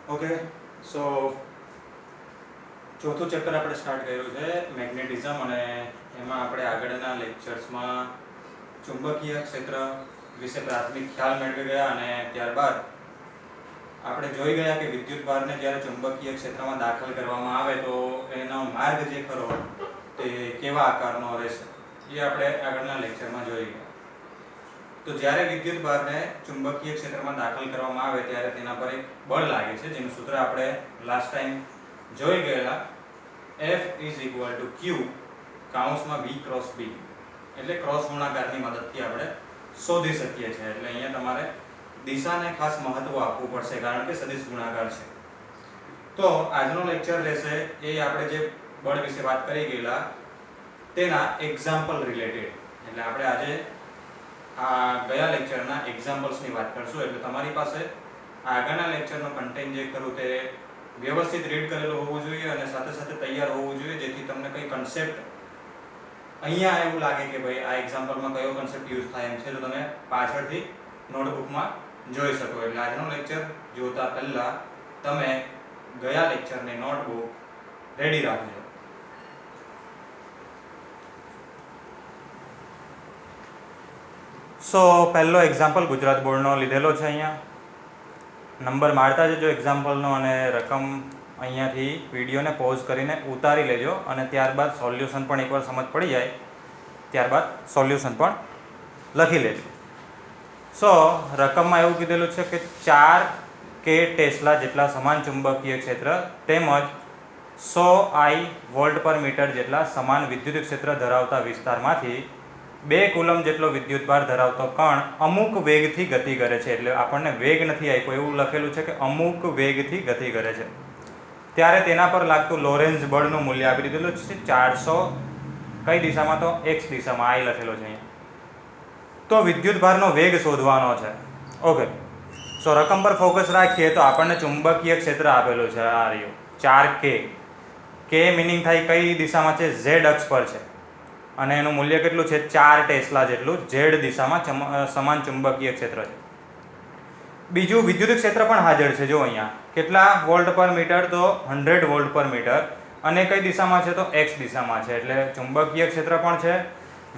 Okay, સો ચોથું chapter આપણે start કર્યું છે મેગ્નેટિઝમ, અને એમાં આપણે આગળના લેક્ચર્સમાં ચુંબકીય ક્ષેત્ર વિશે પ્રાથમિક ખ્યાલ મેળવી ગયા, અને ત્યારબાદ આપણે જોઈ ગયા કે વિદ્યુત ભારને જ્યારે ચુંબકીય ક્ષેત્રમાં દાખલ કરવામાં આવે તો એનો માર્ગ જે ખરો તે કેવા આકારનો રહેશે એ આપણે આગળના લેક્ચરમાં જોઈ ગયા. તો જ્યારે વિદ્યુત ભારને ચુંબકીય ક્ષેત્રમાં દાખલ કરવામાં આવે ત્યારે તેના પર એક બળ લાગે છે, જેનું સૂત્ર આપણે લાસ્ટ ટાઈમ જોઈ ગયેલા, F = Q કૌંસમાં V × B, એટલે ક્રોસ ગુણાકારની મદદથી આપણે શોધી શકીએ છીએ. એટલે અહીંયા તમારે દિશાને ખાસ મહત્વ આપવું પડશે કારણ કે સદિશ ગુણાકાર છે. તો આજનો લેક્ચર રહેશે એ આપણે જે બળ વિશે વાત કરી ગયેલા તેના એક્ઝામ્પલ રિલેટેડ. એટલે આપણે આજે આ ગયા લેક્ચરના એક્ઝામ્પલ્સની વાત કરશું. એટલે તમારી પાસે આગળના લેક્ચરનો કન્ટેન્ટ જે ખરું તે વ્યવસ્થિત રીડ કરેલું હોવું જોઈએ અને સાથે સાથે તૈયાર હોવું જોઈએ, જેથી તમને કઈ કન્સેપ્ટ અહીંયા એવું લાગે કે ભાઈ આ એક્ઝામ્પલમાં કયો કન્સેપ્ટ યુઝ થાય એમ છે, તો તમે પાછળથી નોટબુકમાં જોઈ શકો. એટલે આજનો લેક્ચર જોતા પહેલા તમે ગયા લેક્ચરની નોટબુક રેડી રાખજો. સો પહેલો એક્ઝામ્પલ ગુજરાત બોર્ડનો લીધેલો છે. અહીંયા નંબર મારતા જજો એક્ઝામ્પલનો, અને રકમ અહીંયાથી વિડીયોને પોઝ કરીને ઉતારી લેજો, અને ત્યારબાદ સોલ્યુશન પણ એકવાર સમજ પડી જાય ત્યારબાદ સોલ્યુશન પણ લખી લેજો. સો રકમમાં એવું કીધેલું છે કે 4K ટેસ્લા જેટલા સમાન ચુંબકીય ક્ષેત્ર તેમજ 100 વોલ્ટ પર મીટર જેટલા સમાન વિદ્યુત ક્ષેત્ર ધરાવતા વિસ્તારમાંથી 2 કુલમ જેટલો વિદ્યુત ભાર ધરાવતો કણ અમુક વેગથી ગતિ કરે છે. એટલે આપણને વેગ નથી આપ્યો, એવું લખેલું છે કે અમુક વેગથી ગતિ કરે છે. ત્યારે તેના પર લાગતું લોરેન્ઝ બળનું મૂલ્ય આપી દીધેલું છે 400, કઈ દિશામાં તો x દિશામાં, આ લખેલો છે અહીંયા. તો વિદ્યુત ભારનો વેગ શોધવાનો છે. ઓકે, સો રકમ પર ફોકસ રાખીએ તો આપણને ચુંબકીય ક્ષેત્ર આપેલું છે, આ રહ્યું 4K. K મિનિંગ થાય કઈ દિશામાં છે, z અક્ષ પર છે, અને એનું મૂલ્ય કેટલું છે 4 ટેસ્લા જેટલું z દિશામાં સમાન ચુંબકીય ક્ષેત્ર છે. બીજું વિદ્યુત ક્ષેત્ર પણ હાજર છે. જો અહીંયા કેટલા વોલ્ટ પર મીટર, તો 100 વોલ્ટ પર મીટર, અને કઈ દિશામાં છે તો x દિશામાં છે. એટલે ચુંબકીય ક્ષેત્ર પણ છે,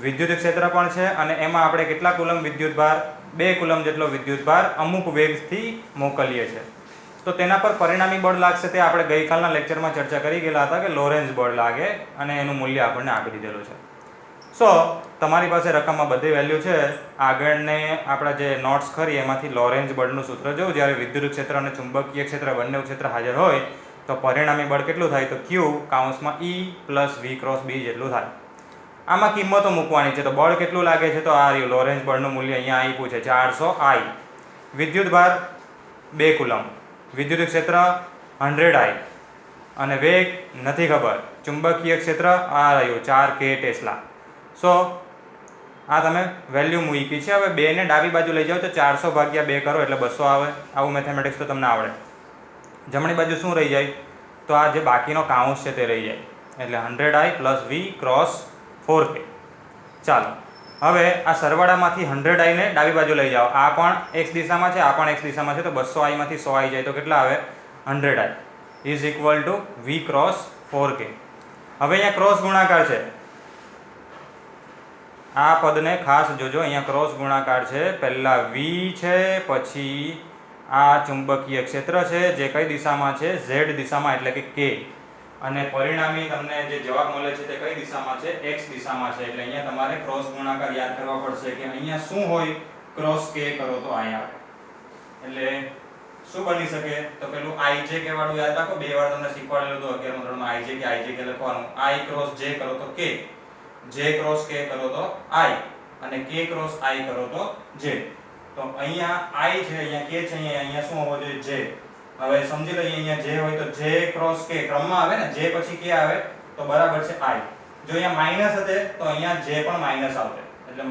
વિદ્યુત ક્ષેત્ર પણ છે, અને એમાં આપણે કેટલા કુલમ વિદ્યુત ભાર, 2 કુલમ જેટલો વિદ્યુત ભાર અમુક વેગથી મોકલીએ છીએ. તો તેના પર પરિણામી બળ લાગશે તે આપણે ગઈકાલના લેક્ચરમાં ચર્ચા કરી ગયેલા હતા કે લોરેન્ઝ બળ લાગે, અને એનું મૂલ્ય આપણને આપી દીધેલું છે. સો તમારી પાસે રકમમાં બધી વેલ્યુ છે. આગળને આપણા જે નોટ્સ ખરી એમાંથી લોરેન્ઝ બળનું સૂત્ર જોવું, જ્યારે વિદ્યુત ક્ષેત્ર અને ચુંબકીય ક્ષેત્ર બંને ક્ષેત્ર હાજર હોય તો પરિણામી બળ કેટલું થાય, તો Q કૌંસમાં E + V × B જેટલું થાય. આમાં કિંમતો મૂકવાની છે. તો બળ કેટલું લાગે છે, તો આ રહ્યું લોરેન્ઝ બળનું મૂલ્ય અહીંયા આપ્યું છે 400 I. વિદ્યુત ભાર 2 કુલમ, વિદ્યુત ક્ષેત્ર 100 I, અને વેગ નથી ખબર. ચુંબકીય ક્ષેત્ર આ રહ્યું 4K ટેસ્લા. સો આ તમે વેલ્યુ મૂકી છે. હવે 2 ને ડાબી બાજુ લઈ જાઓ તો 400/2 કરો એટલે 200 આવે. આવું મેથેમેટિક્સ તો તમને આવડે. જમણી બાજુ શું રહી જાય, તો આ જે બાકીનો કાઉન્સ છે તે રહી જાય, એટલે 100I + V × 4K. ચાલો હવે આ સરવાળામાંથી 100I ને ડાબી બાજુ લઈ જાઓ. આ પણ x દિશામાં છે, આ પણ x દિશામાં છે, તો 200I માંથી 100I જાય તો કેટલા આવે, 100I = V × 4K. હવે અહીંયા ક્રોસ ગુણાકાર છે, આ પદને ખાસ જોજો, અહીંયા ક્રોસ ગુણાકાર છે. પહેલા V છે, પછી આ ચુંબકીય ક્ષેત્ર છે જે કઈ દિશામાં છે, z દિશામાં, એટલે કે K, અને પરિણામી તમને જે જવાબ મળે છે તે કઈ દિશામાં છે, x દિશામાં છે. એટલે અહીંયા તમારે ક્રોસ ગુણાકાર યાદ કરવા પડશે કે અહીંયા શું હોય, ક્રોસ K કરો તો I આવે. એટલે શું બની શકે, તો પેલું IJK વાળું યાદ રાખો, 2 વાર તમને શીખવાડેલું હતું 11મા ધોરણમાં, IJK લખવાનું, I × J કરો તો K, J × K કરો તો I, અને K × I કરો તો J. તો અહીંયા I છે, અહીંયા K છે, અહીંયા શું હોવો જોઈએ, J. હવે સમજી લઈએ, અહીંયા J હોય તો J × K ક્રમમાં આવે ને, J પછી K આવે તો બરાબર છે I. જો અહીંયા માઈનસ હતે તો અહીંયા J પણ માઈનસ આવતે, એટલે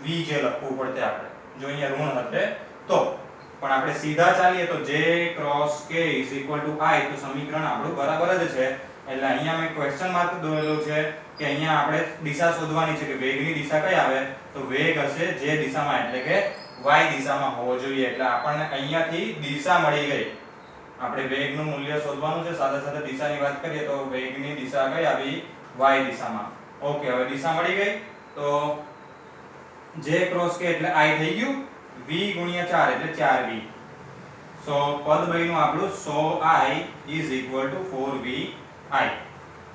-VJ લખવું પડતે આપણે, જો અહીંયા ઋણ હતે તો. પણ આપણે સીધા ચાલીએ તો J × K = I, તો સમીકરણ આપણું બરાબર જ છે. એટલે અહીંયા મેં ક્વેશ્ચન માર્ક દોરેલું છે કે અહીંયા આપણે દિશા શોધવાની છે કે વેગની દિશા કઈ આવે, તો વેગ હશે જે દિશામાં, એટલે કે y દિશામાં હોવો જોઈએ. એટલે આપણને અહીંયાથી દિશા મળી ગઈ. આપણે વેગનું મૂલ્ય શોધવાનું છે, સાથે સાથે દિશાની વાત કરીએ તો વેગની દિશા કઈ આવી? y દિશામાં. ઓકે, હવે દિશા મળી ગઈ. તો j ક્રોસ k એટલે i થઈ ગયું, v ગુણ્યા 4 એટલે 4v. સો પદ બન્યું આપણું 100i = 4vi.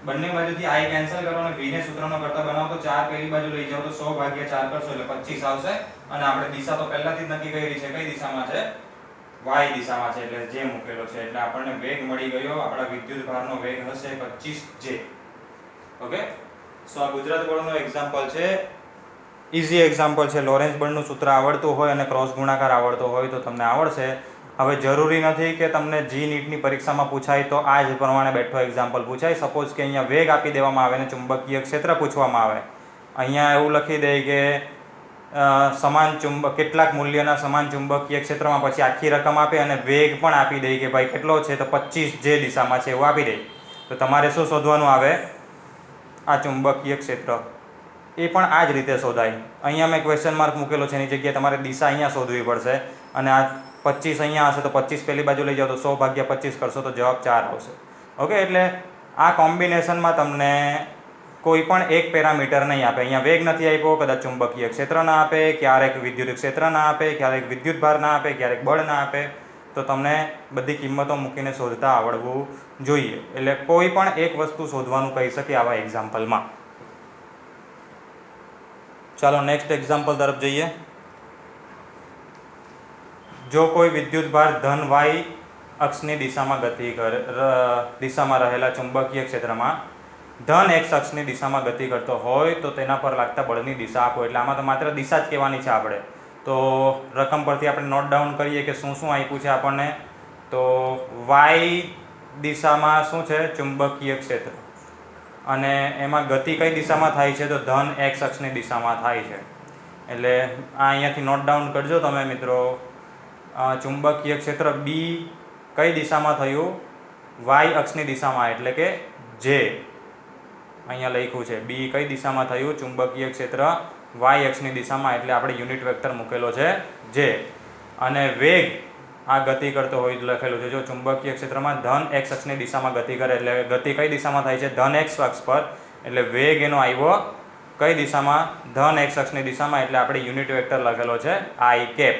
બંને બાજુથી i કેન્સલ કરો અને v ને સૂત્રનો કરતા બનાવો તો 4 પહેલી બાજુ લઈ જાઓ તો 100 ભાગ્યા 4 કરશો એટલે 25 આવશે. અને આપણે દિશા તો પહેલાથી જ નક્કી કરી છે, કઈ દિશામાં છે? y દિશામાં છે, એટલે j મૂકેલો છે. એટલે આપણને વેગ મળી ગયો, આપણા વિદ્યુતભારનો વેગ હશે 25j. ઓકે, સો આ ગુજરાત બોર્ડનો એક્ઝામ્પલ છે, ઈઝી એક્ઝામ્પલ છે. લોરેન્ઝ બળનું સૂત્ર આવડતું હોય અને ક્રોસ ગુણાકાર આવડતો હોય તો તમને આવડશે. હવે જરૂરી નથી કે તમને જી નીટની પરીક્ષામાં પૂછાય તો આ જ પ્રમાણે બેઠો એક્ઝામ્પલ પૂછાય. સપોઝ કે અહીંયા વેગ આપી દેવામાં આવે અને ચુંબકીય ક્ષેત્ર પૂછવામાં આવે, અહીંયા એવું લખી દે કે કેટલાક મૂલ્યના સમાન ચુંબકીય ક્ષેત્રમાં, પછી આખી રકમ આપે અને વેગ પણ આપી દે કે ભાઈ કેટલો છે, તો 25j દિશામાં છે એવું આપી દે. તો તમારે શું શોધવાનું આવે? આ ચુંબકીય ક્ષેત્ર. એ પણ આ જ રીતે શોધાય. અહીંયા મેં ક્વેશ્ચન માર્ક મૂકેલો છે, એની જગ્યાએ તમારે દિશા અહીંયા શોધવી પડશે. અને આ 25 અહીંયા હશે તો 25 પહેલી બાજુ લઈ જાઓ તો 100 ભાગ્યા 25 કરશો તો જવાબ 4 આવશે. ઓકે, એટલે આ કોમ્બિનેશનમાં તમને કોઈ પણ એક પેરામીટર નહીં આપે. અહીંયા વેગ નથી આપ્યો, કદાચ ચુંબકીય ક્ષેત્ર ના આપે, ક્યારેક વિદ્યુત ક્ષેત્ર ના આપે, ક્યારેક વિદ્યુતભાર ના આપે, ક્યારેક બળ ના આપે. તો તમને બધી કિંમતો મૂકીને શોધતા આવડવું જોઈએ. એટલે કોઈ પણ એક વસ્તુ શોધવાનું કહી શકે આવા એક્ઝામ્પલમાં. ચાલો નેક્સ્ટ એક્ઝામ્પલ તરફ જઈએ. જો કોઈ વિદ્યુતભાર ધન y અક્ષની દિશામાં દિશામાં રહેલા ચુંબકીય ક્ષેત્રમાં ધન x અક્ષની દિશામાં ગતિ કરતો હોય તો તેના પર લાગતા બળની દિશા આપો. એટલે આમાં તો માત્ર દિશા જ કહેવાની છે આપણે. તો રકમ પરથી આપણે નોટ ડાઉન કરીએ કે શું શું આપ્યું છે આપણને. તો y દિશામાં શું છે? ચુંબકીય ક્ષેત્ર. અને એમાં ગતિ કઈ દિશામાં થાય છે? તો ધન x અક્ષની દિશામાં થાય છે. એટલે આ અહીંયાથી નોટ ડાઉન કરજો તમે મિત્રો. ચુંબકીય ક્ષેત્ર B કઈ દિશામાં થયું? y અક્ષની દિશામાં, એટલે કે j. અહીંયા લખ્યું છે B કઈ દિશામાં થયું? ચુંબકીય ક્ષેત્ર y અક્ષની દિશામાં, એટલે આપણે યુનિટ વેક્ટર મૂકેલો છે j. અને વેગ આ ગતિ કરતો હોય લખેલું છે. જો ચુંબકીય ક્ષેત્રમાં ધન x અક્ષની દિશામાં ગતિ કરે એટલે ગતિ કઈ દિશામાં થાય છે? ધન x અક્ષ પર. એટલે વેગ એનો આવ્યો કઈ દિશામાં? ધન x અક્ષની દિશામાં, એટલે આપણે યુનિટ વેક્ટર લખેલો છે i કેપ.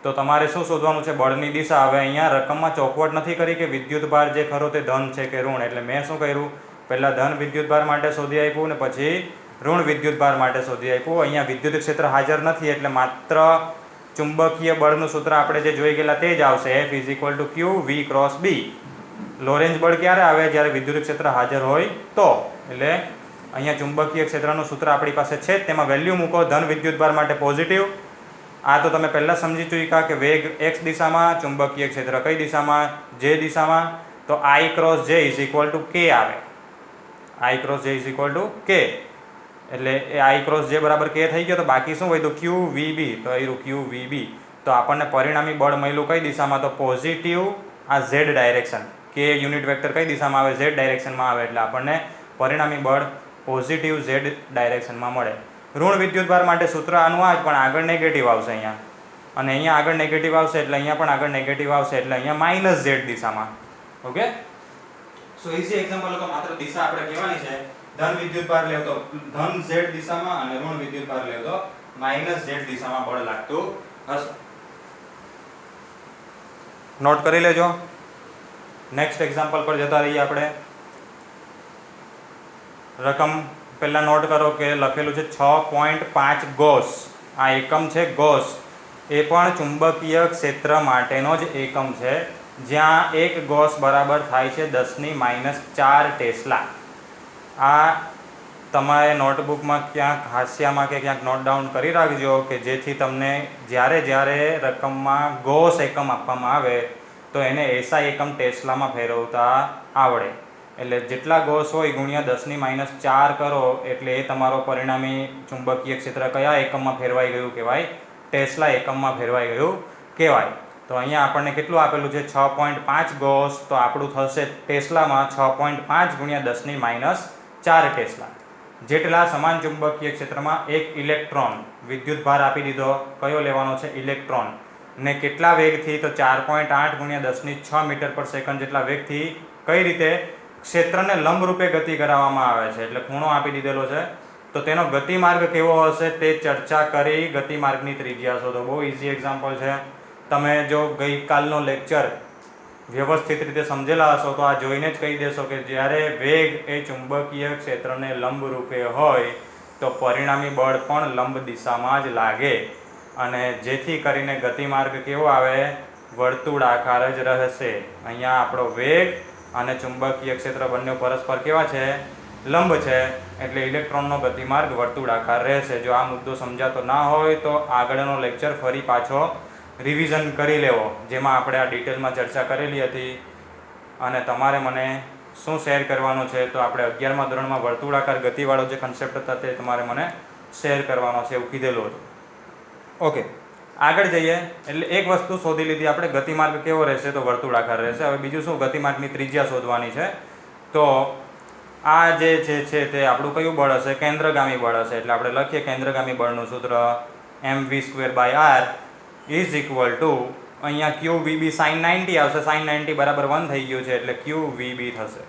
તો તમારે શું શોધવાનું છે? બળની દિશા. હવે અહીંયા રકમમાં ચોખવટ નથી કરી કે વિદ્યુતભાર જે ખરો તે ધન છે કે ઋણ. એટલે મેં શું કર્યું? પહેલાં ધન વિદ્યુતભાર માટે શોધી આપ્યું ને પછી ઋણ વિદ્યુતભાર માટે શોધી આપ્યું. અહીંયા વિદ્યુત ક્ષેત્ર હાજર નથી એટલે માત્ર ચુંબકીય બળનું સૂત્ર આપણે જે જોઈ ગયેલા તે જ આવશે. F = q v × b. લોરેન્ઝ બળ ક્યારે આવે? જ્યારે વિદ્યુત ક્ષેત્ર હાજર હોય તો. એટલે અહીંયા ચુંબકીય ક્ષેત્રનું સૂત્ર આપણી પાસે છે જ, તેમાં વેલ્યુ મૂકો. ધન વિદ્યુતભાર માટે પોઝિટિવ. આ તો તમે પહેલાં સમજી ચૂક્યા કે વેગ x દિશામાં, ચુંબકીય ક્ષેત્ર કઈ દિશામાં? j દિશામાં. તો I × j = k આવે. I × j = k. એટલે એ I × j બરાબર k થઈ ગયો. તો બાકી શું વધ્યું? q v b. તો એ q v b. તો આપણને પરિણામી બળ મળ્યું કઈ દિશામાં? તો પોઝિટિવ આ z ડાયરેક્શન. કે યુનિટ વેક્ટર કઈ દિશામાં આવે? z ડાયરેક્શનમાં આવે. એટલે આપણને પરિણામી બળ પોઝિટિવ z ડાયરેક્શનમાં મળે. ઋણ વિદ્યુતભાર માટે સૂત્ર આનું આ જ, પણ આગળ નેગેટિવ આવશે અહીંયા. અને અહીંયા આગળ નેગેટિવ આવશે એટલે અહીંયા પણ આગળ નેગેટિવ આવશે. એટલે અહીંયા -z દિશામાં. ઓકે, સો ઈઝી એક્ઝામ્પલ તો માત્ર દિશા આપણે કહેવાની છે. ધન વિદ્યુતભાર લેવ તો ધન z દિશામાં અને ઋણ વિદ્યુતભાર લેવ તો -z દિશામાં બળ લાગતું હશે. નોટ કરી લેજો. નેક્સ્ટ એક્ઝામ્પલ પર જતા રહીએ આપણે. રકમ પહેલાં નોટ કરો કે લખેલું છે 6.5 ગોસ. આ એકમ છે ગોસ. એ પણ ચુંબકીય ક્ષેત્ર માટેનો જ એકમ છે, જ્યાં 1 ગોસ બરાબર થાય છે 10⁻⁴ ટેસ્લા. આ તમારે નોટબુકમાં ક્યાંક હાસ્યામાં કે ક્યાંક નોટ ડાઉન કરી રાખજો કે જેથી તમને જ્યારે રકમમાં ગોસ એકમ આપવામાં આવે તો એને એસઆઈ એકમ ટેસ્લામાં ફેરવતા આવડે. એટલે જેટલા ગોસ હોય ગુણ્યા 10⁻⁴ કરો એટલે એ તમારો પરિણામી ચુંબકીય ક્ષેત્ર કયા એકમમાં ફેરવાઈ ગયું કહેવાય? ટેસ્લા એકમમાં ફેરવાઈ ગયું કહેવાય. તો અહીંયા આપણને કેટલું આપેલું છે? 6.5 ગોસ. તો આપણું થશે ટેસ્લામાં 6.5 ગુણ્યા 10⁻⁴ ટેસ્લા. જેટલા સમાન ચુંબકીય ક્ષેત્રમાં એક ઇલેક્ટ્રોન વિદ્યુતભાર આપી દીધો. કયો લેવાનો છે? ઇલેક્ટ્રોન. ને કેટલા વેગથી, તો 4.8 × 10⁶ મીટર પર સેકન્ડ જેટલા વેગથી કઈ રીતે ક્ષેત્રને લંબરૂપે ગતિ કરાવવામાં આવે છે. એટલે ખૂણો આપી દીધેલો છે, તો તેનો ગતિમાર્ગ કેવો હશે તે ચર્ચા કરી ગતિમાર્ગની ત્રિજ્યા શોધો. બહુ ઇઝી એક્ઝામ્પલ છે. તમે જો ગઈકાલનો લેક્ચર વ્યવસ્થિત રીતે સમજેલા હશો તો આ જોઈને જ કહી દેશો કે જ્યારે વેગ એ ચુંબકીય ક્ષેત્રને લંબરૂપે હોય તો પરિણામી બળ પણ લંબ દિશામાં જ લાગે, અને જેથી કરીને ગતિમાર્ગ કેવો આવે, વર્તુળાકાર જ રહેશે. અહીંયા આપણો વેગ અને ચુંબકીય ક્ષેત્ર બંને પરસ્પર કેવા છે, લંબ છે, એટલે ઇલેક્ટ્રોનનો ગતિમાર્ગ વર્તુળાકાર રહેશે. જો આ મુદ્દો સમજાતો ના હોય તો આગળનો લેક્ચર ફરી પાછો રિવિઝન કરી લેવો, જેમાં આપણે આ ડિટેલમાં ચર્ચા કરેલી હતી. અને તમારે મને શું શેર કરવાનું છે, તો આપણે 11મા ધોરણમાં વર્તુળાકાર ગતિવાળો જે કન્સેપ્ટ હતા તે તમારે મને શેર કરવાનો છે એવું કીધેલું હતું. ઓકે, આગળ જઈએ. એટલે એક વસ્તુ શોધી લીધી આપણે, ગતિમાર્ગ કેવો રહેશે, તો વર્તુળાકાર રહેશે. હવે બીજું શું, ગતિમાર્ગની ત્રિજ્યા શોધવાની છે. તો આ જે છે તે આપણું કયું બળ હશે, કેન્દ્રગામી બળ હશે. એટલે આપણે લખીએ કેન્દ્રગામી બળનું સૂત્ર mv²/r ઇઝ ઇક્વલ ટુ, અહીંયા QVB sin 90 આવશે. sin 90 બરાબર 1 થઈ ગયું છે એટલે QVB થશે.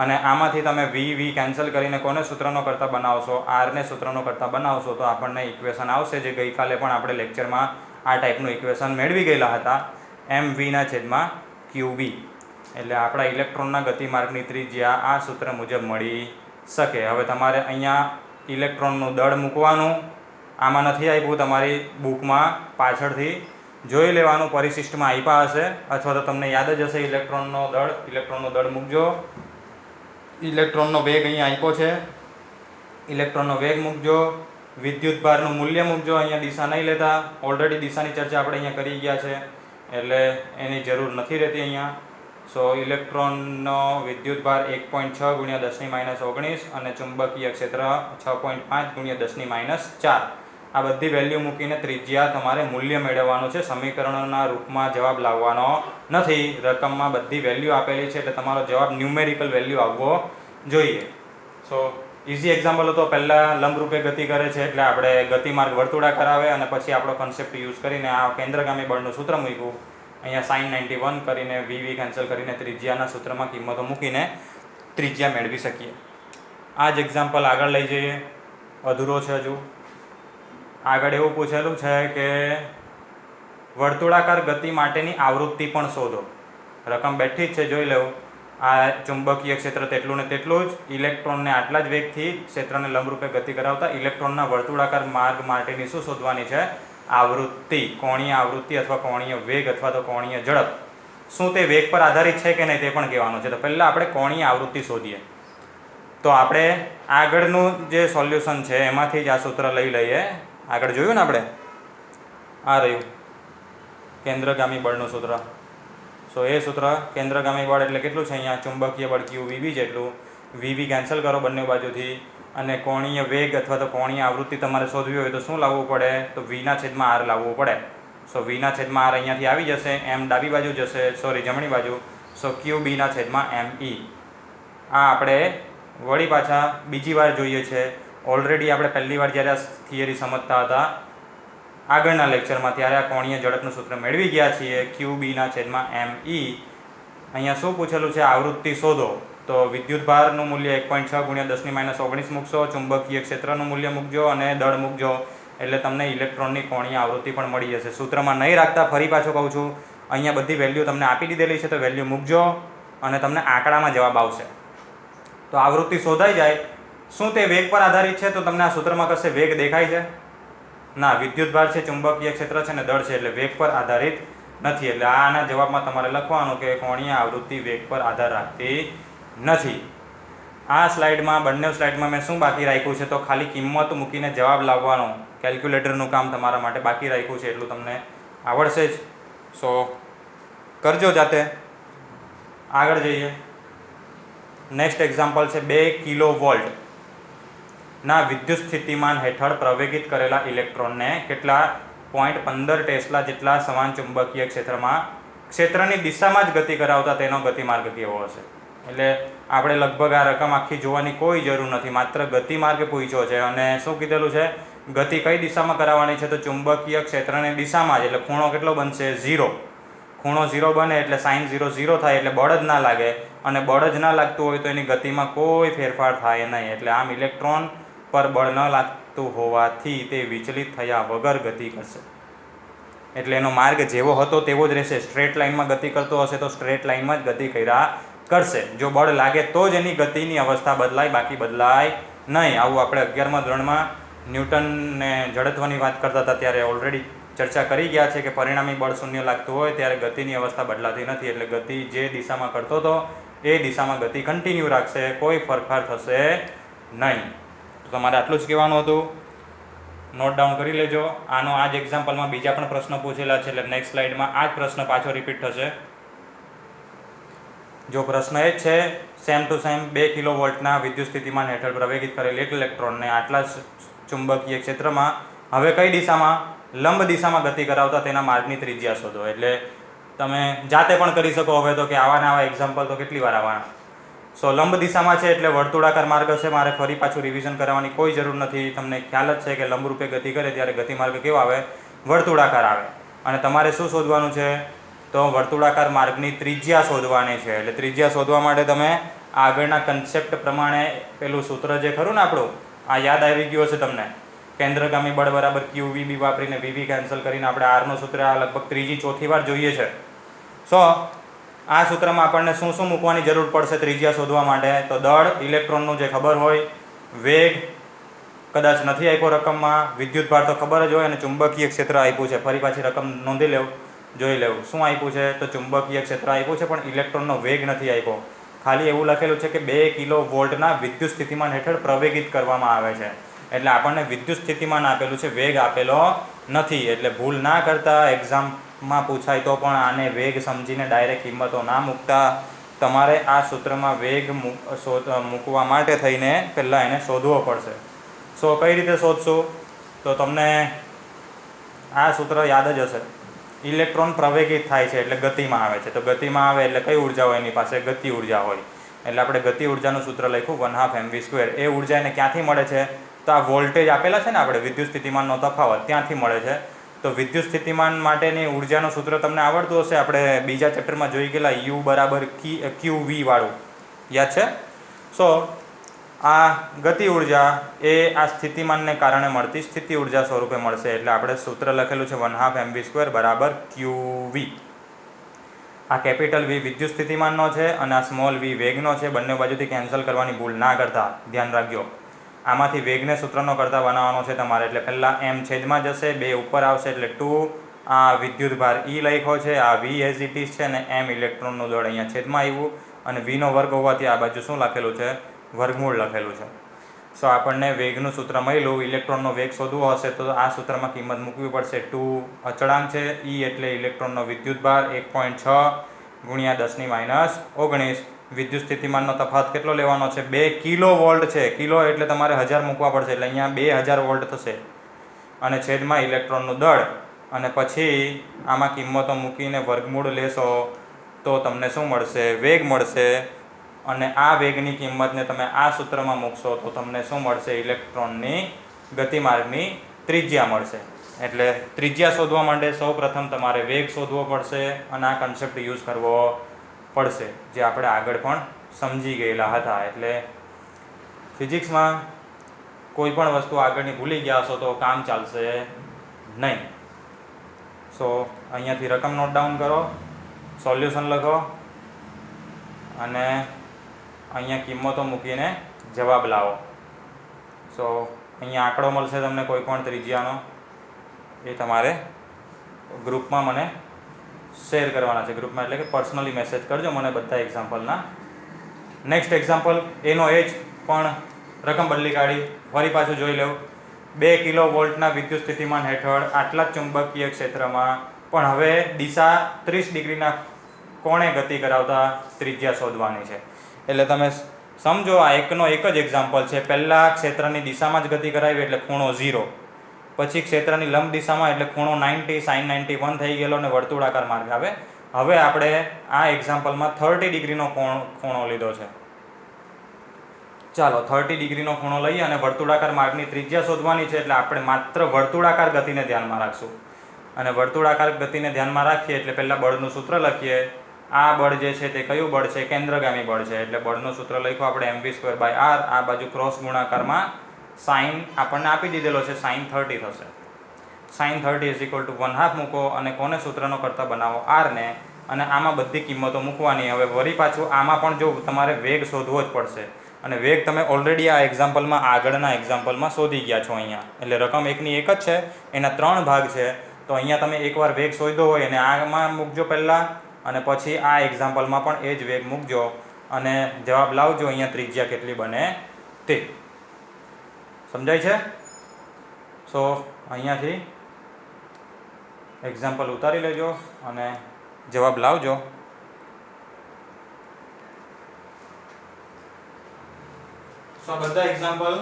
અને આમાંથી તમે VV કેન્સલ કરીને કોને સૂત્રનો કરતા બનાવશો, આરને સૂત્રનો કરતા બનાવશો તો આપણને ઇક્વેશન આવશે, જે ગઈકાલે પણ આપણે લેક્ચરમાં આ ટાઈપનું ઇક્વેશન મેળવી ગયેલા હતા, mv/QB. એટલે આપણા ઇલેક્ટ્રોનના ગતિમાર્ગની ત્રિજ્યા આ સૂત્ર મુજબ મળી શકે. હવે તમારે અહીંયા ઇલેક્ટ્રોનનું દળ મૂકવાનું, આમાં નથી આપ્યું, તમારી બુકમાં પાછળથી જોઈ લેવાનું, પરિશિષ્ટમાં આપ્યા હશે અથવા તો તમને યાદ જ હશે ઇલેક્ટ્રોનનો દળ મૂકજો. ઇલેક્ટ્રોનનો વેગ અહીંયા આપ્યો છે, ઇલેક્ટ્રોનનો વેગ મૂકજો. વિદ્યુતભારનું મૂલ્ય મૂકજો. અહીંયા દિશા નહીં લેતા, ઓલરેડી દિશાની ચર્ચા આપણે અહીંયા કરી ગયા છે એટલે એની જરૂર નથી રહેતી અહીંયા. સો ઇલેક્ટ્રોનનો વિદ્યુતભાર 1.6 × 10⁻⁹ અને ચુંબકીય ક્ષેત્ર 6.5 × 10⁻⁴. આ બધી વેલ્યુ મૂકીને ત્રિજ્યા તમારે મૂલ્ય મેળવવાનું છે. સમીકરણોના રૂપમાં જવાબ લાવવાનો નથી. રકમમાં બધી વેલ્યુ આપેલી છે એટલે તમારો જવાબ ન્યુમેરિકલ વેલ્યુ આવવો જોઈએ. સો ઇઝી એક્ઝામ્પલ હતો. પહેલાં લંબરૂપે ગતિ કરે છે એટલે આપણે ગતિમાર્ગ વર્તુળાકાર આવે, અને પછી આપણો કન્સેપ્ટ યુઝ કરીને આ કેન્દ્રગામી બળનું સૂત્ર મૂક્યું. અહીંયા sin 91 કરીને VV કેન્સલ કરીને ત્રિજ્યાના સૂત્રમાં કિંમતો મૂકીને ત્રિજ્યા મેળવી શકીએ. આ જ એક્ઝામ્પલ આગળ લઈ જઈએ, અધૂરો છે હજુ. આગળ એવું પૂછેલું છે કે વર્તુળાકાર ગતિ માટેની આવૃત્તિ પણ શોધો. રકમ બેઠી જ છે, જોઈ લેવું. આ ચુંબકીય ક્ષેત્ર તેટલું ને તેટલું જ, ઇલેક્ટ્રોનને આટલા જ વેગથી ક્ષેત્રને લંબરૂપે ગતિ કરાવતા ઇલેક્ટ્રોનના વર્તુળાકાર માર્ગ માટેની શું શોધવાની છે, આવૃત્તિ. કોણીય આવૃત્તિ અથવા કોણીય વેગ અથવા તો કોણીય ઝડપ. શું તે વેગ પર આધારિત છે કે નહીં તે પણ કહેવાનું છે. તો પહેલાં આપણે કોણીય આવૃત્તિ શોધીએ. તો આપણે આગળનું જે સોલ્યુશન છે એમાંથી જ આ સૂત્ર લઈ લઈએ. આગળ જોયું ને આપણે, આ રહ્યું કેન્દ્રગામી બળનું સૂત્ર. સો એ સૂત્ર, કેન્દ્રગામી બળ એટલે કેટલું છે અહીંયા, ચુંબકીય બળ QVB જેટલું. VV કેન્સલ કરો બંને બાજુથી, અને કોણીય વેગ અથવા તો કોણીય આવૃત્તિ તમારે શોધવી હોય તો શું લાવવું પડે, તો V/R લાવવું પડે. સો V/R અહીંયાથી આવી જશે, M ડાબી બાજુ જશે, સોરી જમણી બાજુ. સો QB/ME. આ આપણે વળી પાછા બીજી વાર જોઈએ છે. ઓલરેડી આપણે પહેલી વાર જ્યારે આ થિયરી સમજતા હતા આગળના લેક્ચરમાં, ત્યારે આ કોણીય ઝડપનું સૂત્ર મેળવી ગયા છીએ, QB/ME. અહીંયા શું પૂછેલું છે, આવૃત્તિ શોધો. તો વિદ્યુતભારનું મૂલ્ય 1.6 × 10⁻⁹ મૂકશો, ચુંબકીય ક્ષેત્રનું મૂલ્ય મૂકજો અને દળ મૂકજો, એટલે તમને ઇલેક્ટ્રોનની કોણીય આવૃત્તિ પણ મળી જશે. સૂત્રમાં નહીં રાખતા, ફરી પાછું કહું છું, અહીંયા બધી વેલ્યુ તમને આપી દીધેલી છે તો વેલ્યુ મૂકજો અને તમને આંકડામાં જવાબ આવશે. તો આવૃત્તિ શોધાઈ જાય. શું તે વેગ પર આધારિત છે, તો તમને આ સૂત્રમાં કશે વેગ દેખાય છે? ના, વિદ્યુતભાર છે, ચુંબકીય ક્ષેત્ર છે ને દળ છે, એટલે વેગ પર આધારિત નથી. એટલે આના જવાબમાં તમારે લખવાનું કે કોણીય આવૃત્તિ વેગ પર આધાર રાખતી નથી. આ સ્લાઇડમાં, બંને સ્લાઇડમાં મેં શું બાકી રાખ્યું છે, તો ખાલી કિંમત મૂકીને જવાબ લાવવાનો, કેલ્ક્યુલેટરનું કામ તમારા માટે બાકી રાખ્યું છે, એટલું તમને આવડશે જ. સો કરજો જાતે. આગળ જઈએ. નેક્સ્ટ એક્ઝામ્પલ છે 2 કિલોવોલ્ટ ના વિદ્યુત સ્થિતિમાન હેઠળ પ્રવેગિત કરેલા ઇલેક્ટ્રોનને કેટલા 0.15 ટેસ્લા જેટલા સમાન ચુંબકીય ક્ષેત્રની દિશામાં જ ગતિ કરાવતા તેનો ગતિમાર્ગ કેવો હશે. એટલે આપણે લગભગ આ રકમ આખી જોવાની કોઈ જરૂર નથી, માત્ર ગતિમાર્ગ પૂછ્યો છે અને શું કીધેલું છે, ગતિ કઈ દિશામાં કરાવવાની છે? તો ચુંબકીય ક્ષેત્રની દિશામાં જ. એટલે ખૂણો કેટલો બનશે? 0. ખૂણો 0 બને એટલે sin 0 0 થાય, એટલે બળ જ ના લાગે, અને બળ જ ના લાગતું હોય તો એની ગતિમાં કોઈ ફેરફાર થાય નહીં. એટલે આમ ઇલેક્ટ્રોન પર બળ ન લાગતું હોવાથી તે વિચલિત થયા વગર ગતિ કરશે. એટલે એનો માર્ગ જેવો હતો તેવો જ રહેશે. સ્ટ્રેટ લાઇનમાં ગતિ કરતો હશે તો સ્ટ્રેટ લાઇનમાં જ ગતિ કર્યા કરશે. જો બળ લાગે તો જ એની ગતિની અવસ્થા બદલાય, બાકી બદલાય નહીં. આવું આપણે 11મા ધોરણમાં ન્યૂટન ને જડત્વની વાત કરતા હતા ત્યારે ઓલરેડી ચર્ચા કરી ગયા છે કે પરિણામી બળ શૂન્ય લાગતું હોય ત્યારે ગતિની અવસ્થા બદલાતી નથી. એટલે ગતિ જે દિશામાં કરતો હતો એ દિશામાં ગતિ કન્ટિન્યુ રાખશે, કોઈ ફેરફાર થશે નહીં. તો તમારે આટલું જ કહેવાનું હતું. નોટ ડાઉન કરી લેજો. આ જ એક્ઝામ્પલમાં બીજા પણ પ્રશ્ન પૂછેલા છે, એટલે નેક્સ્ટ સ્લાઇડમાં આ જ પ્રશ્ન પાછો રિપીટ થશે. જો પ્રશ્ન એ જ છે, સેમ ટુ સેમ 2 કિલોવોલ્ટના વિદ્યુત સ્થિતિમાન હેઠળ પ્રવેગિત કરેલ એક ઇલેક્ટ્રોનને આટલા ચુંબકીય ક્ષેત્રમાં હવે કઈ દિશામાં? લંબ દિશામાં ગતિ કરાવતા તેના માર્ગની ત્રિજ્યા શોધો. એટલે તમે જાતે પણ કરી શકો હવે તો, કે આવા એક્ઝામ્પલ તો કેટલી વાર આવવાના. લંબ દિશામાં છે એટલે વર્તુળાકાર માર્ગ હશે. મારે ફરી પાછું રિવિઝન કરવાની કોઈ જરૂર નથી. તમને ખ્યાલ જ છે કે લંબરૂપે ગતિ કરે ત્યારે ગતિમાર્ગ કેવો આવે? વર્તુળાકાર આવે. અને તમારે શું શોધવાનું છે? તો વર્તુળાકાર માર્ગની ત્રિજ્યા શોધવાની છે. એટલે ત્રિજ્યા શોધવા માટે તમે આગળના કન્સેપ્ટ પ્રમાણે પેલું સૂત્ર જે ખરું ને આપણું, આ યાદ આવી ગયું હશે તમને. કેન્દ્રગામી બળ બરાબર QVB વાપરીને VV કેન્સલ કરીને આપણે આરનું સૂત્ર આ લગભગ ત્રીજી ચોથી વાર જોઈએ છે. આ સૂત્રમાં આપણને શું શું મૂકવાની જરૂર પડશે ત્રિજ્યા શોધવા માટે? તો દળ, ઇલેક્ટ્રોનનું જે ખબર હોય, વેગ કદાચ નથી આપ્યો રકમમાં, વિદ્યુતભાર તો ખબર જ હોય, અને ચુંબકીય ક્ષેત્ર આપ્યું છે. ફરી પાછી રકમ નોંધી લેવું, જોઈ લેવું. શું આપ્યું છે? તો ચુંબકીય ક્ષેત્ર આપ્યું છે, પણ ઇલેક્ટ્રોનનો વેગ નથી આપ્યો. ખાલી એવું લખેલું છે કે 2 કિલોવોલ્ટના વિદ્યુત સ્થિતિમાન હેઠળ પ્રવેગિત કરવામાં આવે છે. એટલે આપણને વિદ્યુત સ્થિતિમાન આપેલું છે, વેગ આપેલો નથી. એટલે ભૂલ ના કરતા, એક્ઝામમાં પૂછાય તો પણ આને વેગ સમજીને ડાયરેક્ટ કિંમતો ના મૂકતા. તમારે આ સૂત્રમાં વેગ મૂકવા માટે થઈને પહેલાં એને શોધવો પડશે. કઈ રીતે શોધશું? તો તમને આ સૂત્ર યાદ જ હશે. ઇલેક્ટ્રોન પ્રવેગિત થાય છે એટલે ગતિમાં આવે છે. તો ગતિમાં આવે એટલે કઈ ઉર્જા હોય એની પાસે? ગતિ ઉર્જા હોય. એટલે આપણે ગતિ ઉર્જાનું સૂત્ર લખ્યું 1/2 mv². એ ઉર્જા એને ક્યાંથી મળે છે? તો આ વોલ્ટેજ આપેલા છે ને આપણે વિદ્યુત સ્થિતિમાનનો તફાવત, ત્યાંથી મળે છે. તો વિદ્યુત સ્થિતિમાન માટેની ઉર્જાનું સૂત્ર તમને આવડતું હશે. આપણે બીજા ચેપ્ટરમાં જોઈ ગયેલા U બરાબર QV વાળું, યાદ છે? આ ગતિ ઉર્જા એ આ સ્થિતિમાનને કારણે મળતી સ્થિતિ ઉર્જા સ્વરૂપે મળશે. એટલે આપણે સૂત્ર લખેલું છે 1/2 mv² બરાબર QV. આ કેપિટલ V વિદ્યુત સ્થિતિમાનનો છે અને આ સ્મોલ v વેગનો છે. બંને બાજુથી કેન્સલ કરવાની ભૂલ ના કરતા, ધ્યાન રાખજો. આમાંથી વેગને સૂત્રનો કરતા બનાવવાનો છે તમારે. એટલે પહેલાં m છેદમાં જશે, 2 ઉપર આવશે એટલે 2. આ વિદ્યુતભાર E લખ્યો છે, આ V એઝ ઇટ ઇઝ છે, અને m ઇલેક્ટ્રોનનું દળ અહીંયા છેદમાં આવ્યું, અને Vનો વર્ગ હોવાથી આ બાજુ શું લખેલું છે? વર્ગમૂળ લખેલું છે. આપણને વેગનું સૂત્ર મળ્યું. ઇલેક્ટ્રોનનો વેગ શોધવો હશે તો આ સૂત્રમાં કિંમત મૂકવી પડશે. 2 અચળાંક છે, E એટલે ઇલેક્ટ્રોનનો વિદ્યુતભાર 1.6 ગુણ્યા 10⁻⁹. વિદ્યુત સ્થિતિમાનનો તફાવત કેટલો લેવાનો છે? 2 કિલોવોલ્ટ છે. કિલો એટલે તમારે 1000 મૂકવા પડશે, એટલે અહીંયા 2000 વોલ્ટ થશે. અને છેદમાં ઇલેક્ટ્રોનનું દળ, અને પછી આમાં કિંમતો મૂકીને વર્ગમૂળ લેશો તો તમને શું મળશે? વેગ મળશે. અને આ વેગની કિંમતને તમે આ સૂત્રમાં મૂકશો તો તમને શું મળશે? ઇલેક્ટ્રોનની ગતિમાર્ગની ત્રિજ્યા મળશે. એટલે ત્રિજ્યા શોધવા માટે સૌપ્રથમ તમારે વેગ શોધવો પડશે અને આ કન્સેપ્ટ યુઝ કરવો પડશે, જે આપણે આગળ પણ સમજી ગયેલા હતા. એટલે ફિઝિક્સમાં કોઈ પણ વસ્તુ આગળની ભૂલી ગયા હશો તો કામ ચાલશે નહીં. અહીંયાથી રકમ નોટ ડાઉન કરો, સોલ્યુશન લખો, અને અહીંયા કિંમતો મૂકીને જવાબ લાવો. અહીંયા આંકડો મળશે તમને કોઈ પણ ત્રિજ્યાનો, એ તમારે ગ્રુપમાં મને શેર કરવાના છે. ગ્રુપમાં એટલે કે પર્સનલી મેસેજ કરજો મને બધા એક્ઝામ્પલના. નેક્સ્ટ એક્ઝામ્પલ એનો એ જ, પણ રકમ બદલી કાઢી. ફરી પાછું જોઈ લેવું. 2 કિલોવોલ્ટના વિદ્યુત સ્થિતિમાન હેઠળ આટલા જ ચુંબકીય ક્ષેત્રમાં, પણ હવે દિશા 30 ડિગ્રીના કોણે ગતિ કરાવતા ત્રિજ્યા શોધવાની છે. એટલે તમે સમજો, આ એકનો એક જ એક્ઝામ્પલ છે. પહેલાં ક્ષેત્રની દિશામાં જ ગતિ કરાવી એટલે ખૂણો 0, પછી ક્ષેત્રની લંબ દિશામાં એટલે ખૂણો 90, sin 91 થઈ ગયેલો, અને વર્તુળાકાર માર્ગ આવે. હવે આપણે આ એક્ઝામ્પલમાં 30 ડિગ્રીનો ખૂણો લીધો છે. ચાલો 30 ડિગ્રીનો ખૂણો લઈએ અને વર્તુળાકાર માર્ગની ત્રિજ્યા શોધવાની છે, એટલે આપણે માત્ર વર્તુળાકાર ગતિને ધ્યાનમાં રાખશું. અને વર્તુળાકાર ગતિને ધ્યાનમાં રાખીએ એટલે પહેલાં બળનું સૂત્ર લખીએ. આ બળ જે છે તે કયું બળ છે? કેન્દ્રગામી બળ છે. એટલે બળનું સૂત્ર લખ્યું આપણે mv²/r. આ બાજુ ક્રોસ ગુણાકારમાં સાઇન આપણને આપી દીધેલો છે, sin 30 થશે. sin 30 = 1/2 મૂકો અને કોને સૂત્રનો કરતા બનાવો? r ને. અને આમાં બધી કિંમતો મૂકવાની. હવે વળી પાછું આમાં પણ જો તમારે વેગ શોધવો જ પડશે, અને વેગ તમે ઓલરેડી આ એક્ઝામ્પલમાં આગળના એક્ઝામ્પલમાં શોધી ગયા છો અહીંયા. એટલે રકમ એકની એક જ છે, એના 3 ભાગ છે. તો અહીંયા તમે એકવાર વેગ શોધ્યો હોય અને આમાં મૂકજો પહેલાં, અને પછી આ એક્ઝામ્પલમાં પણ એ જ વેગ મૂકજો અને જવાબ લાવજો અહીંયા ત્રિજ્યા કેટલી બને તે. સમજાય છે? સો અહીંયાથી એક્ઝામ્પલ ઉતારી લેજો અને જવાબ લાવજો. સો બધા એક્ઝામ્પલ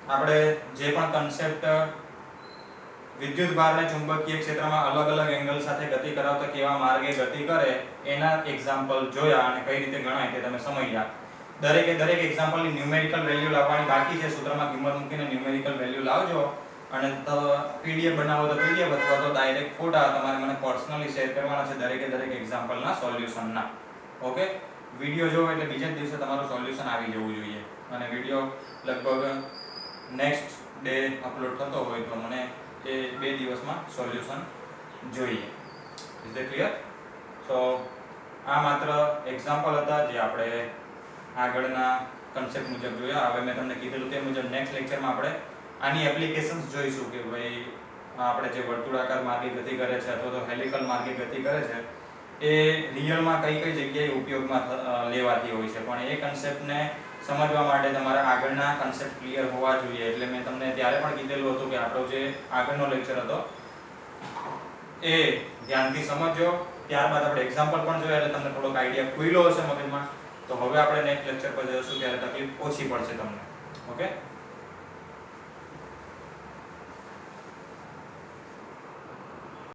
આપણે જે પણ કન્સેપ્ટ વિદ્યુત ભારને ચુંબકીય ક્ષેત્રમાં અલગ અલગ એંગલ સાથે ગતિ કરાવતા કેવા માર્ગે ગતિ કરે એના એક્ઝામ્પલ જોયા અને કઈ રીતે ગણાય તે તમે સમજ્યા. દરેકે દરેક એક્ઝામ્પલની ન્યુમેરિકલ વેલ્યુ લાવવાની બાકી છે. સૂત્રમાં કિંમત મૂકીને ન્યુમેરિકલ વેલ્યુ લાવજો. અને પીડીએફ બનાવો તો પીડીએફ અથવા તો ડાયરેક્ટ ફોટા તમારે મને પર્સનલી શેર કરવાના છે દરેકે દરેક એક્ઝામ્પલના સોલ્યુશનના. ઓકે, વિડીયો જોવો એટલે બીજા જ દિવસે તમારું સોલ્યુશન આવી જવું જોઈએ. અને વિડીયો લગભગ નેક્સ્ટ ડે અપલોડ થતો હોય તો મને એ 2 દિવસમાં સોલ્યુશન જોઈએ. Is that clear? સો આ માત્ર એક્ઝામ્પલ હતા જે આપણે આગળના કન્સેપ્ટ મુજબ જોયા. હવે મેં તમને કીધેલું તે મુજબ નેક્સ્ટ લેક્ચરમાં આપણે આની એપ્લિકેશન્સ જોઈશું કે ભાઈ આપણે જે વર્તુળાકાર માર્ગે ગતિ કરે છે અથવા તો હેલિકલ માર્ગે ગતિ કરે છે એ રિયલમાં કઈ કઈ જગ્યાએ ઉપયોગમાં લેવાતી હોય છે. પણ એ કન્સેપ્ટને સમજવા માટે તમારા આગળના કન્સેપ્ટ ક્લિયર હોવા જોઈએ. એટલે મેં તમને ત્યારે પણ કીધેલું હતું કે આપણો જે આગળનો લેક્ચર હતો એ ધ્યાનથી સમજો. ત્યારબાદ આપણે એક્ઝામ્પલ પણ જોયા એટલે તમને થોડોક આઈડિયા ખુલ્લો હશે મગજમાં. તો હવે આપણે નેક્સ્ટ લેક્ચર પર જઈશું ત્યારે તકલીફ ઓછી પડશે તમને. ઓકે.